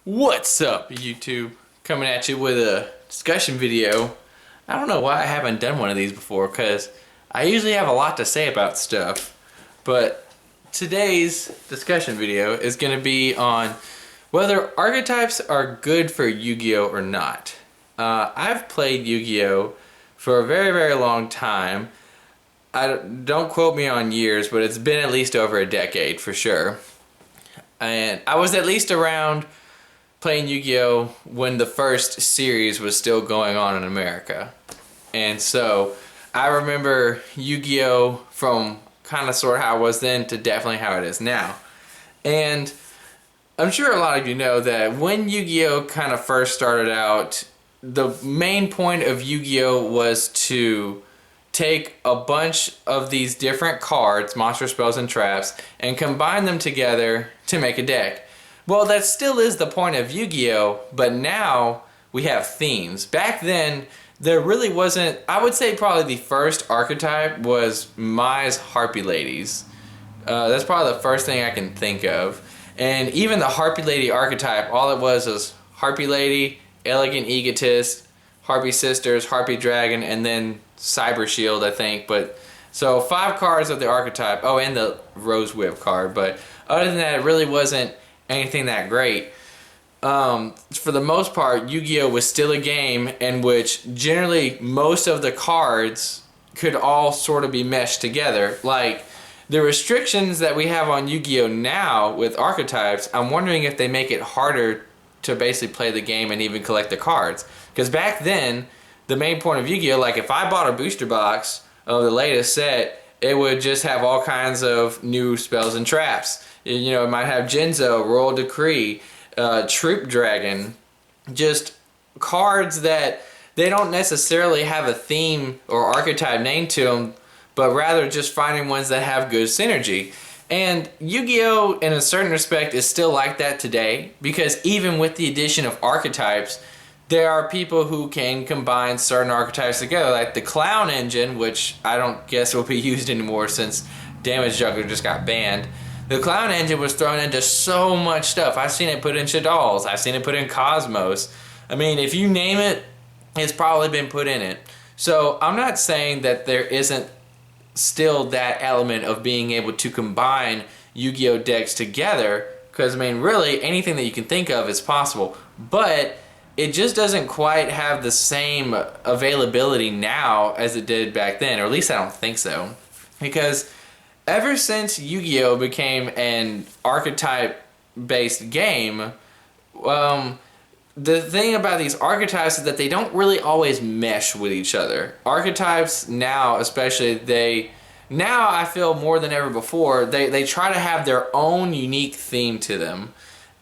What's up, YouTube? Coming at you with a discussion video. I don't know why I haven't done one of these before, because I usually have a lot to say about stuff. But today's discussion video is going to be on whether archetypes are good for Yu-Gi-Oh or not. I've played Yu-Gi-Oh for a very, very long time. Don't quote me on years, but it's been at least over a decade for sure. And I was at least around playing Yu-Gi-Oh when the first series was still going on in America. And so I remember Yu-Gi-Oh from kind of sort of how it was then to definitely how it is now. And I'm sure a lot of you know that when Yu-Gi-Oh kind of first started out, the main point of Yu-Gi-Oh was to take a bunch of these different cards, monster spells and traps, and combine them together to make a deck. Well, that still is the point of Yu-Gi-Oh, but now we have themes. Back then, there really wasn't. I would say probably the first archetype was Mai's Harpy Ladies. That's probably the first thing I can think of. And even the Harpy Lady archetype, all it was Harpy Lady, Elegant Egotist, Harpy Sisters, Harpy Dragon, and then Cyber Shield, I think. But so 5 cards of the archetype. Oh, and the Rose Whip card. But other than that, it really wasn't anything that great. For the most part, Yu-Gi-Oh was still a game in which generally most of the cards could all sort of be meshed together. Like the restrictions that we have on Yu-Gi-Oh now with archetypes, I'm wondering if they make it harder to basically play the game and even collect the cards. Because back then, the main point of Yu-Gi-Oh, like if I bought a booster box of the latest set, it would just have all kinds of new spells and traps. You know, it might have Genzo, Royal Decree, Troop Dragon, just cards that they don't necessarily have a theme or archetype name to them, but rather just finding ones that have good synergy. And Yu-Gi-Oh, in a certain respect, is still like that today, because even with the addition of archetypes, there are people who can combine certain archetypes together, like the Clown Engine, which I don't guess will be used anymore since Damage Juggler just got banned. The Clown Engine was thrown into so much stuff. I've seen it put in Shaddolls. I've seen it put in Cosmos. I mean, if you name it, it's probably been put in it. So I'm not saying that there isn't still that element of being able to combine Yu-Gi-Oh decks together, because I mean, really, anything that you can think of is possible. But it just doesn't quite have the same availability now as it did back then, or at least I don't think so. Because ever since Yu-Gi-Oh became an archetype-based game, the thing about these archetypes is that they don't really always mesh with each other. Archetypes now, especially, now I feel more than ever before, they try to have their own unique theme to them.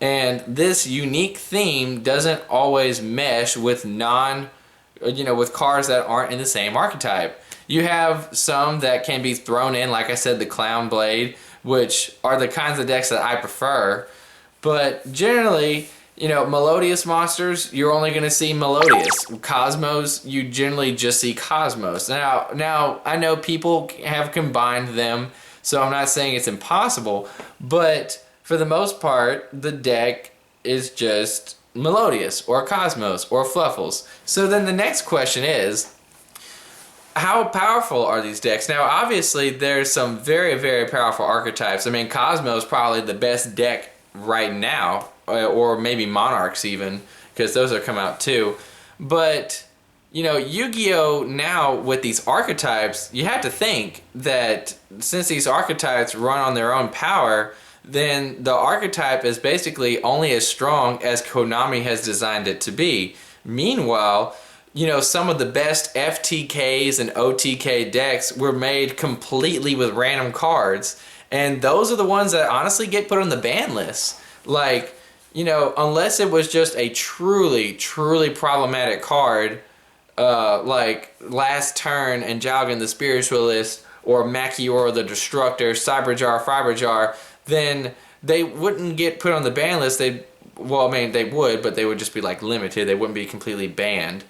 And this unique theme doesn't always mesh with with cards that aren't in the same archetype. You have some that can be thrown in, like I said, the Clown Blade, which are the kinds of decks that I prefer. But generally, Melodious monsters, you're only going to see Melodious. Cosmos, you generally just see Cosmos. Now, I know people have combined them, so I'm not saying it's impossible, but for the most part, the deck is just Melodious or Cosmos or Fluffles. So then the next question is, how powerful are these decks? Now, obviously, there's some very, very powerful archetypes. I mean, Cosmos is probably the best deck right now, or maybe Monarchs even, because those are come out too. But, Yu-Gi-Oh! Now with these archetypes, you have to think that since these archetypes run on their own power, then the archetype is basically only as strong as Konami has designed it to be. Meanwhile, some of the best FTKs and OTK decks were made completely with random cards, and those are the ones that honestly get put on the ban list. Like, unless it was just a truly, truly problematic card, like Last Turn and Jalgan the Spiritualist, or Machiora the Destructor, Cyberjar, Fiberjar, then they wouldn't get put on the ban list. They would, but they would just be like limited. They wouldn't be completely banned.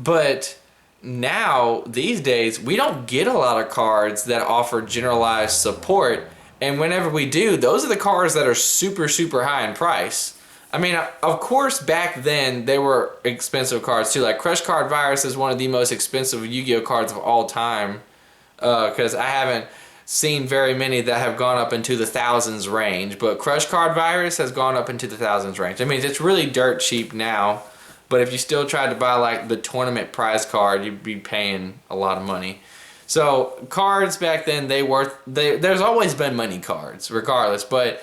But now, these days, we don't get a lot of cards that offer generalized support, and whenever we do, those are the cards that are super, super high in price. I mean, of course, back then, they were expensive cards, too. Like, Crush Card Virus is one of the most expensive Yu-Gi-Oh cards of all time. Because I haven't seen very many that have gone up into the thousands range. But Crush Card Virus has gone up into the thousands range. I mean, it's really dirt cheap now. But if you still tried to buy, like, the tournament prize card, you'd be paying a lot of money. So, cards back then, there's always been money cards, regardless. But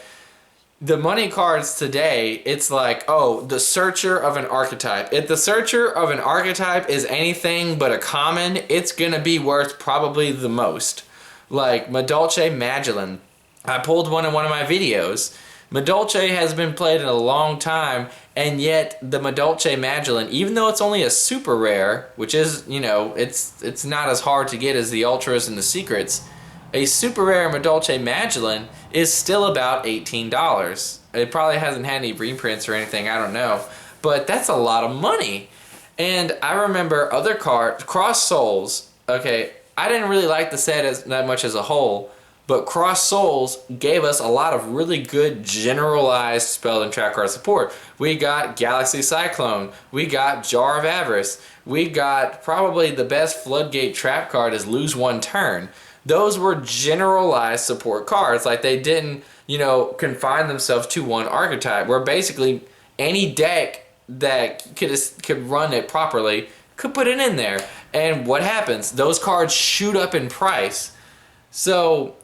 the money cards today, it's like, oh, the searcher of an archetype. If the searcher of an archetype is anything but a common, it's going to be worth probably the most. Like, Madolche Magellan. I pulled one in one of my videos. Madolche has been played in a long time, and yet the Madolche Magellan, even though it's only a super rare, which is, you know, it's not as hard to get as the Ultras and the Secrets, a super rare Madolche Magellan is still about $18. It probably hasn't had any reprints or anything, I don't know. But that's a lot of money. And I remember other cards, Cross Souls, okay, I didn't really like the set that much as a whole, but Cross Souls gave us a lot of really good generalized spell and trap card support. We got Galaxy Cyclone, we got Jar of Avarice, we got probably the best Floodgate trap card is Lose One Turn. Those were generalized support cards. Like, they didn't, you know, confine themselves to one archetype, where basically any deck that could run it properly could put it in there. And what happens? Those cards shoot up in price. So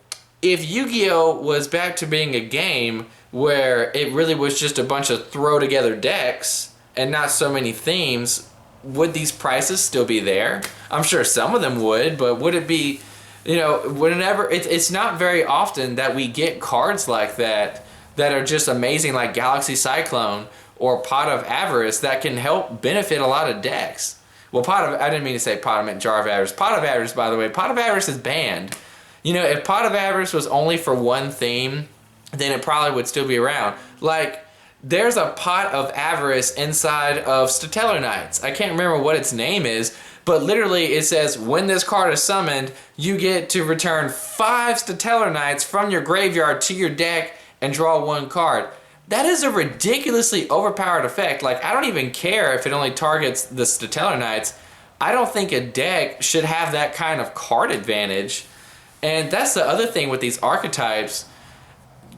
if Yu-Gi-Oh was back to being a game where it really was just a bunch of throw together decks and not so many themes, would these prices still be there? I'm sure some of them would, but would it be, you know, whenever it's not very often that we get cards like that are just amazing, like Galaxy Cyclone or Pot of Avarice, that can help benefit a lot of decks. Well, I didn't mean to say Pot, I meant Jar of Avarice. Pot of Avarice, by the way, Pot of Avarice is banned. You know, if Pot of Avarice was only for one theme, then it probably would still be around. Like, there's a Pot of Avarice inside of Satellarknights. I can't remember what its name is, but literally it says, when this card is summoned, you get to return 5 Satellarknights from your graveyard to your deck and draw 1 card. That is a ridiculously overpowered effect. Like, I don't even care if it only targets the Satellarknights. I don't think a deck should have that kind of card advantage. And that's the other thing with these archetypes.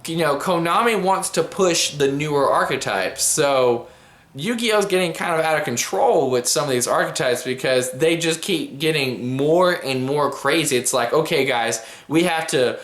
You know, Konami wants to push the newer archetypes. So Yu-Gi-Oh's getting kind of out of control with some of these archetypes because they just keep getting more and more crazy. It's like, okay guys, we have to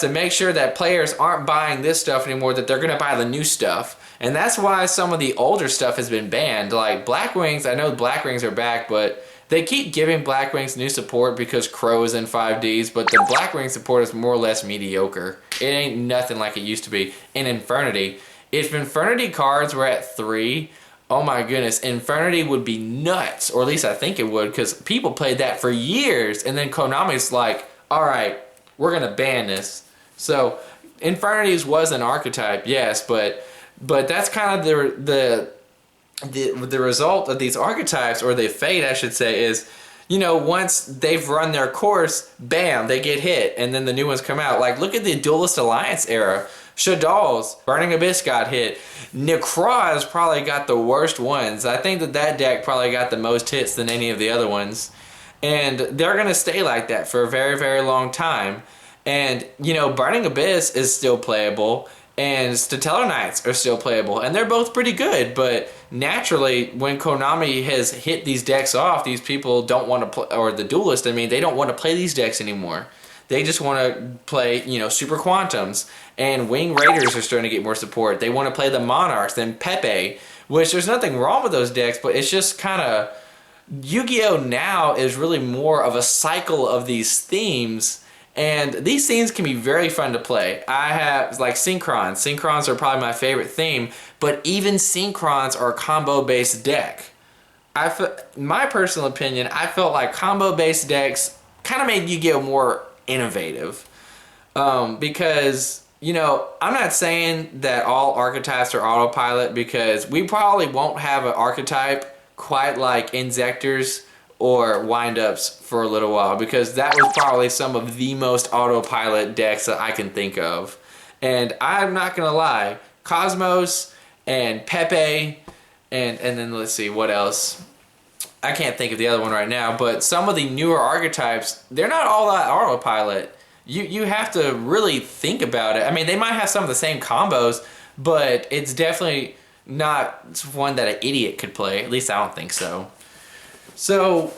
make sure that players aren't buying this stuff anymore, that they're going to buy the new stuff. And that's why some of the older stuff has been banned. Like Blackwings, I know Blackwings are back, but they keep giving Blackwings new support because Crow is in 5Ds, but the Blackwing support is more or less mediocre. It ain't nothing like it used to be. In Infernity, if Infernity cards were at 3, oh my goodness, Infernity would be nuts, or at least I think it would, because people played that for years, and then Konami's like, alright, we're going to ban this. So, Infernities was an archetype, yes, but that's kind of the result of these archetypes, or the fate, I should say, is, you know, once they've run their course, bam, they get hit, and then the new ones come out. Like, look at the Duelist Alliance era. Shadal's Burning Abyss got hit. Necraz probably got the worst ones. I think that deck probably got the most hits than any of the other ones. And they're going to stay like that for a very, very long time. And, you know, Burning Abyss is still playable, and Satellarknights are still playable, and they're both pretty good, but naturally, when Konami has hit these decks off, these people don't want to play, or the Duelist, I mean, they don't want to play these decks anymore. They just want to play, you know, Super Quantums, and Wing Raiders are starting to get more support. They want to play the Monarchs, then Pepe, which there's nothing wrong with those decks, but it's just kind of, Yu-Gi-Oh! Now is really more of a cycle of these themes. And these themes can be very fun to play. I have, like, Synchrons. Synchrons are probably my favorite theme, but even Synchrons are a combo-based deck. My personal opinion, I felt like combo-based decks kind of made Yu-Gi-Oh! More innovative. Because, you know, I'm not saying that all archetypes are autopilot, because we probably won't have an archetype quite like Inzectors or Wind-Ups for a little while, because that was probably some of the most autopilot decks that I can think of. And I'm not gonna lie, Cosmos and Pepe, and then let's see what else. I can't think of the other one right now, but some of the newer archetypes, they're not all that autopilot. You have to really think about it. I mean, they might have some of the same combos, but it's definitely not one that an idiot could play. At least I don't think so. So,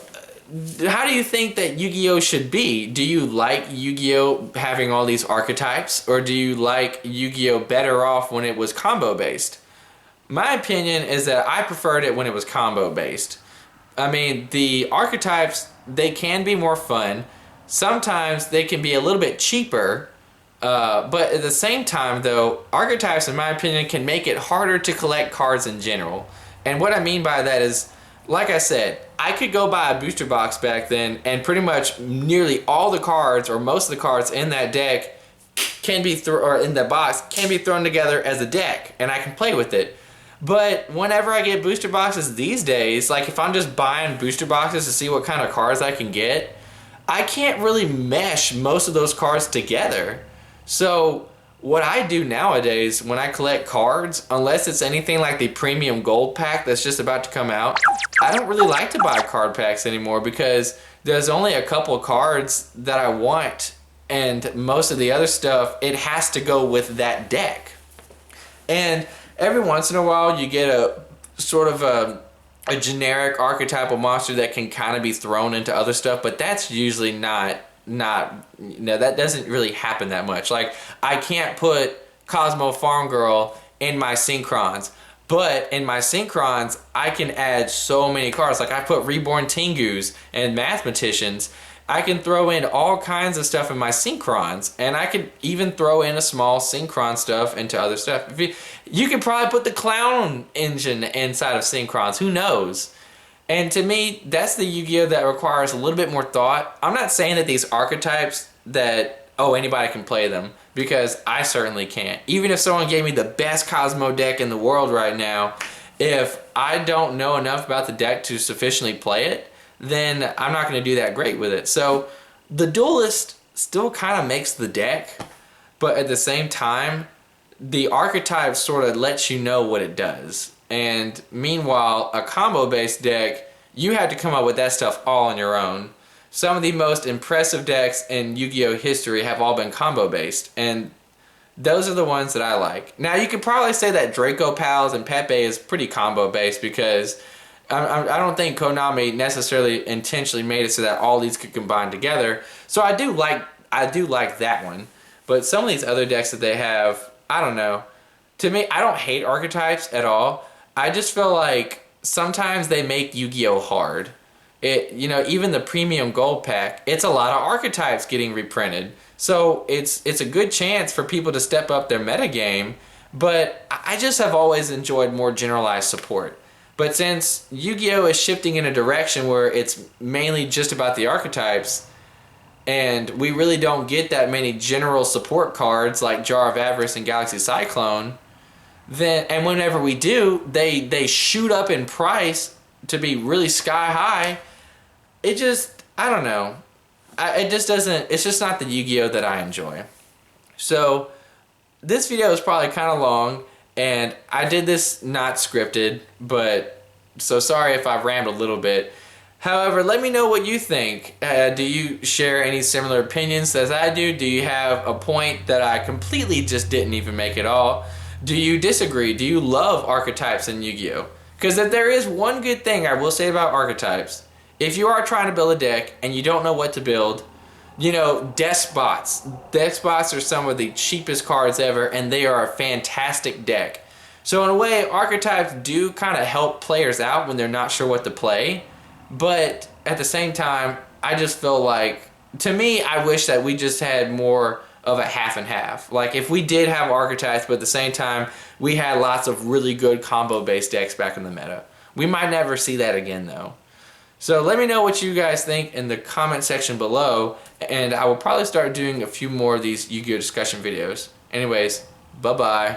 how do you think that Yu-Gi-Oh should be? Do you like Yu-Gi-Oh having all these archetypes, or do you like Yu-Gi-Oh better off when it was combo based? My opinion is that I preferred it when it was combo based. I mean, the archetypes, they can be more fun. Sometimes they can be a little bit cheaper, but at the same time though, archetypes in my opinion can make it harder to collect cards in general. And what I mean by that is, like I said, I could go buy a booster box back then and pretty much nearly all the cards or most of the cards in that deck can be or in the box can be thrown together as a deck and I can play with it. But whenever I get booster boxes these days, like if I'm just buying booster boxes to see what kind of cards I can get, I can't really mesh most of those cards together. So what I do nowadays when I collect cards, unless it's anything like the premium gold pack that's just about to come out, I don't really like to buy card packs anymore because there's only a couple of cards that I want, and most of the other stuff, it has to go with that deck. And every once in a while you get a sort of a generic archetypal monster that can kind of be thrown into other stuff, but that's usually not that doesn't really happen that much. Like, I can't put Cosmo Farm Girl in my Synchrons, but in my Synchrons I can add so many cards. Like, I put Reborn Tengus and Mathematicians. I can throw in all kinds of stuff in my Synchrons, and I could even throw in a small Synchron stuff into other stuff. You could probably put the Clown engine inside of Synchrons, who knows? And to me, that's the Yu-Gi-Oh that requires a little bit more thought. I'm not saying that these archetypes that, oh, anybody can play them, because I certainly can't. Even if someone gave me the best Cosmo deck in the world right now, if I don't know enough about the deck to sufficiently play it, then I'm not going to do that great with it. So the Duelist still kind of makes the deck, but at the same time, the archetype sort of lets you know what it does. And meanwhile, a combo-based deck, you have to come up with that stuff all on your own. Some of the most impressive decks in Yu-Gi-Oh history have all been combo-based, and those are the ones that I like. Now, you could probably say that Draco Pals and Pepe is pretty combo-based because I don't think Konami necessarily intentionally made it so that all these could combine together. So I do like that one. But some of these other decks that they have, I don't know. To me, I don't hate archetypes at all. I just feel like sometimes they make Yu-Gi-Oh hard. Even the premium gold pack, it's a lot of archetypes getting reprinted. So it's a good chance for people to step up their metagame, but I just have always enjoyed more generalized support. But since Yu-Gi-Oh is shifting in a direction where it's mainly just about the archetypes, and we really don't get that many general support cards like Jar of Avarice and Galaxy Cyclone, and whenever we do, they shoot up in price to be really sky high. It just, I don't know. It's just not the Yu-Gi-Oh that I enjoy. So this video is probably kind of long, and I did this not scripted, so sorry if I rambled a little bit. However, let me know what you think. Do you share any similar opinions as I do? Do you have a point that I completely just didn't even make at all? Do you disagree? Do you love archetypes in Yu-Gi-Oh? Because if there is one good thing I will say about archetypes, if you are trying to build a deck and you don't know what to build, Despots. Despots are some of the cheapest cards ever, and they are a fantastic deck. So in a way, archetypes do kind of help players out when they're not sure what to play. But at the same time, I just feel like, to me, I wish that we just had more of a half and half. Like, if we did have archetypes, but at the same time, we had lots of really good combo-based decks back in the meta. We might never see that again, though. So let me know what you guys think in the comment section below, and I will probably start doing a few more of these Yu-Gi-Oh discussion videos. Anyways, bye-bye.